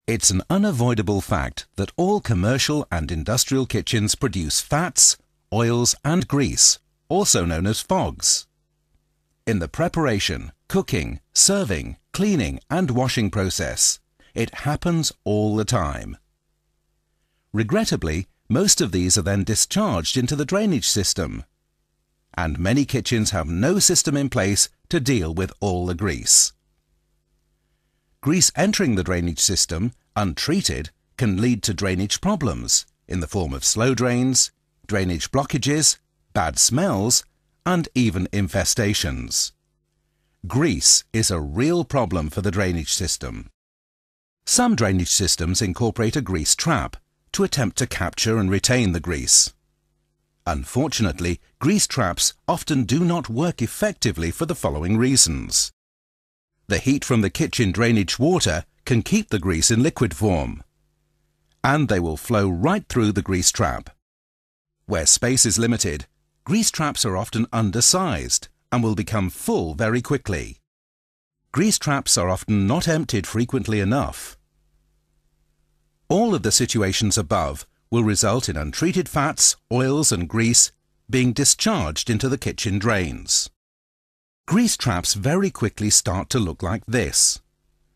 It's an unavoidable fact that all commercial and industrial kitchens produce fats, oils and grease, also known as fogs. In the preparation, cooking, serving, cleaning and washing process, it happens all the time. Regrettably, most of these are then discharged into the drainage system, and many kitchens have no system in place to deal with all the grease. Grease entering the drainage system, untreated, can lead to drainage problems in the form of slow drains, drainage blockages, bad smells, and even infestations. Grease is a real problem for the drainage system. Some drainage systems incorporate a grease trap to attempt to capture and retain the grease. Unfortunately, grease traps often do not work effectively for the following reasons. The heat from the kitchen drainage water can keep the grease in liquid form, and they will flow right through the grease trap. Where space is limited, grease traps are often undersized and will become full very quickly. Grease traps are often not emptied frequently enough. All of the situations above will result in untreated fats, oils and grease being discharged into the kitchen drains. Grease traps very quickly start to look like this,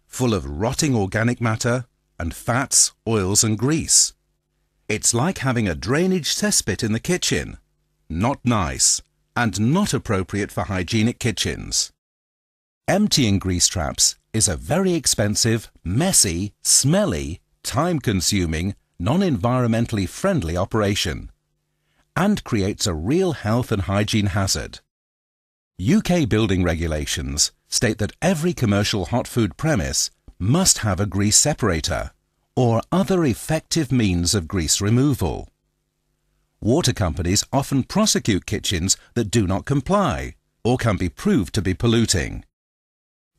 full of rotting organic matter and fats, oils and grease. It's like having a drainage cesspit in the kitchen. Not nice and not appropriate for hygienic kitchens. Emptying grease traps is a very expensive, messy, smelly, time-consuming, non-environmentally friendly operation, and creates a real health and hygiene hazard. UK building regulations state that every commercial hot food premise must have a grease separator or other effective means of grease removal. Water companies often prosecute kitchens that do not comply or can be proved to be polluting.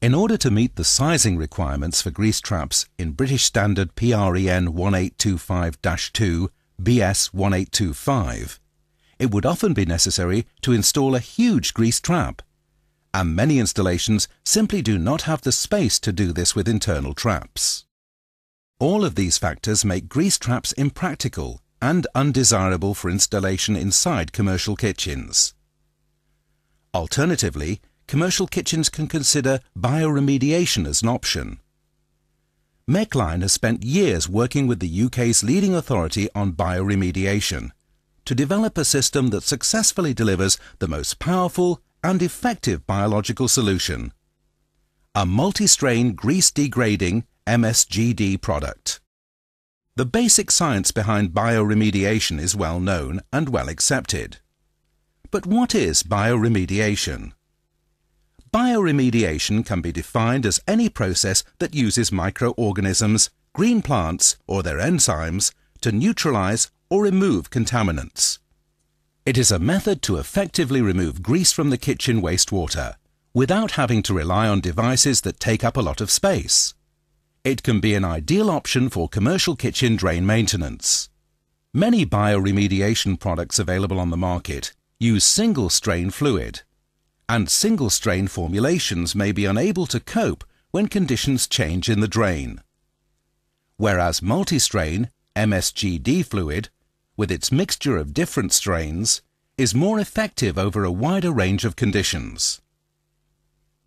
In order to meet the sizing requirements for grease traps in British Standard PREN 1825-2 BS 1825, it would often be necessary to install a huge grease trap, and many installations simply do not have the space to do this with internal traps. All of these factors make grease traps impractical and undesirable for installation inside commercial kitchens. Alternatively, commercial kitchens can consider bioremediation as an option. Mechline has spent years working with the UK's leading authority on bioremediation to develop a system that successfully delivers the most powerful and effective biological solution: a multi-strain grease-degrading MSGD product. The basic science behind bioremediation is well known and well accepted. But what is bioremediation? Bioremediation can be defined as any process that uses microorganisms, green plants or their enzymes to neutralize or remove contaminants. It is a method to effectively remove grease from the kitchen wastewater without having to rely on devices that take up a lot of space. It can be an ideal option for commercial kitchen drain maintenance. Many bioremediation products available on the market use single-strain fluid, and single-strain formulations may be unable to cope when conditions change in the drain. Whereas multi-strain MSGD fluid, with its mixture of different strains, is more effective over a wider range of conditions.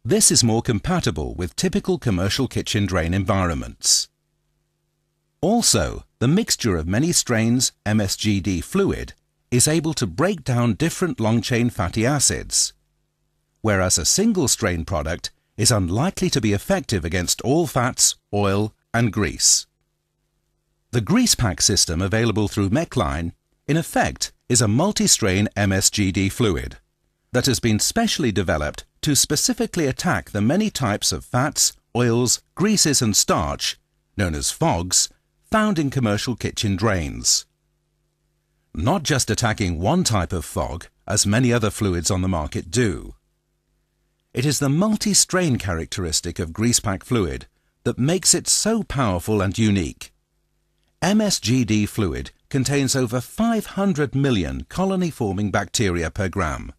This is more compatible with typical commercial kitchen drain environments. Also, the mixture of many strains MSGD fluid is able to break down different long-chain fatty acids, whereas a single-strain product is unlikely to be effective against all fats, oil and grease. The GreasePak system available through Mechline, in effect, is a multi-strain MSGD fluid that has been specially developed to specifically attack the many types of fats, oils, greases and starch, known as fogs, found in commercial kitchen drains. Not just attacking one type of fog, as many other fluids on the market do. It is the multi-strain characteristic of GreasePak fluid that makes it so powerful and unique. MSGD fluid contains over 500 million colony-forming bacteria per gram,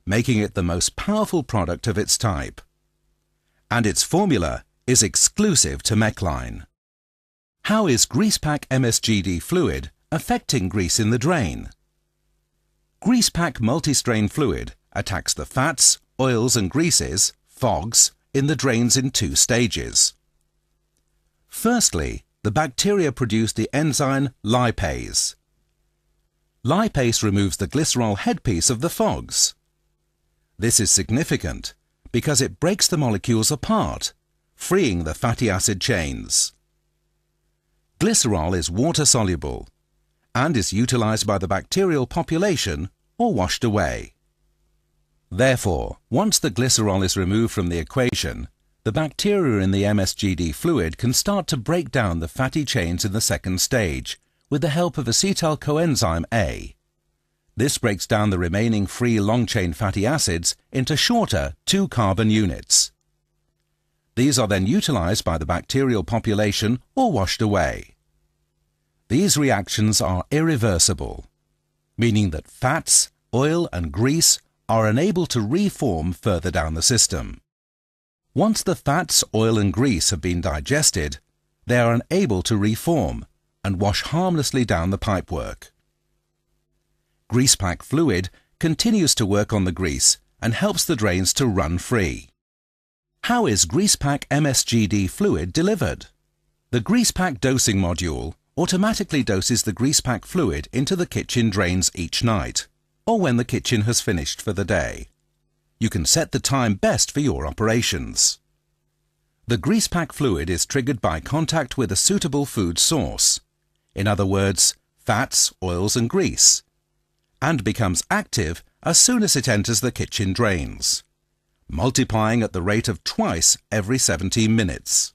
making it the most powerful product of its type. And its formula is exclusive to Mechline. How is GreasePak MSGD fluid affecting grease in the drain? GreasePak multi-strain fluid attacks the fats, oils and greases, fogs, in the drains in two stages. Firstly, the bacteria produce the enzyme lipase. Lipase removes the glycerol headpiece of the fogs. This is significant because it breaks the molecules apart, freeing the fatty acid chains. Glycerol is water-soluble and is utilized by the bacterial population or washed away. Therefore, once the glycerol is removed from the equation, the bacteria in the MSGD fluid can start to break down the fatty chains in the second stage with the help of acetyl coenzyme A. This breaks down the remaining free long-chain fatty acids into shorter 2-carbon units. These are then utilized by the bacterial population or washed away. These reactions are irreversible, meaning that fats, oil and grease are unable to reform further down the system. Once the fats, oil and grease have been digested, they are unable to reform and wash harmlessly down the pipework. GreasePak fluid continues to work on the grease and helps the drains to run free. How is GreasePak MSGD fluid delivered? The GreasePak dosing module automatically doses the GreasePak fluid into the kitchen drains each night, or when the kitchen has finished for the day. You can set the time best for your operations. The GreasePak fluid is triggered by contact with a suitable food source, in other words, fats, oils and grease, and becomes active as soon as it enters the kitchen drains, multiplying at the rate of twice every 17 minutes.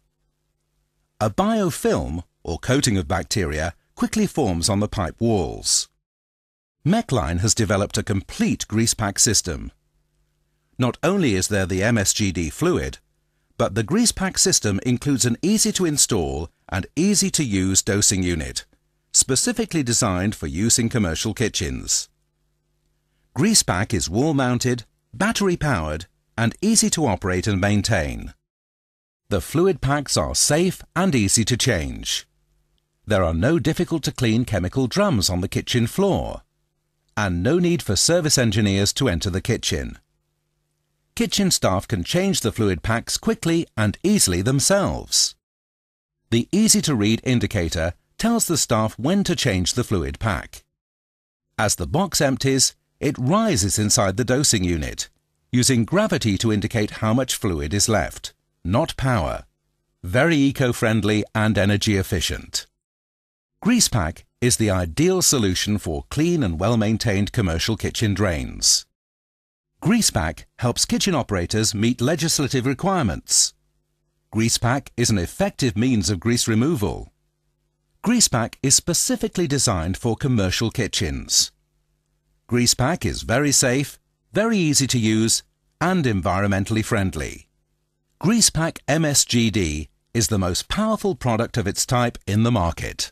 A biofilm, or coating of bacteria, quickly forms on the pipe walls. Mechline has developed a complete GreasePak system. Not only is there the MSGD fluid, but the GreasePak system includes an easy-to-install and easy-to-use dosing unit, specifically designed for use in commercial kitchens. GreasePak is wall-mounted, battery-powered, and easy to operate and maintain. The fluid packs are safe and easy to change. There are no difficult-to-clean chemical drums on the kitchen floor, and no need for service engineers to enter the kitchen. Kitchen staff can change the fluid packs quickly and easily themselves. The easy-to-read indicator tells the staff when to change the fluid pack. As the box empties, it rises inside the dosing unit, using gravity to indicate how much fluid is left, not power. Very eco-friendly and energy efficient. GreasePak is the ideal solution for clean and well-maintained commercial kitchen drains. GreasePak helps kitchen operators meet legislative requirements. GreasePak is an effective means of grease removal. GreasePak is specifically designed for commercial kitchens. GreasePak is very safe, very easy to use, and environmentally friendly. GreasePak MSGD is the most powerful product of its type in the market.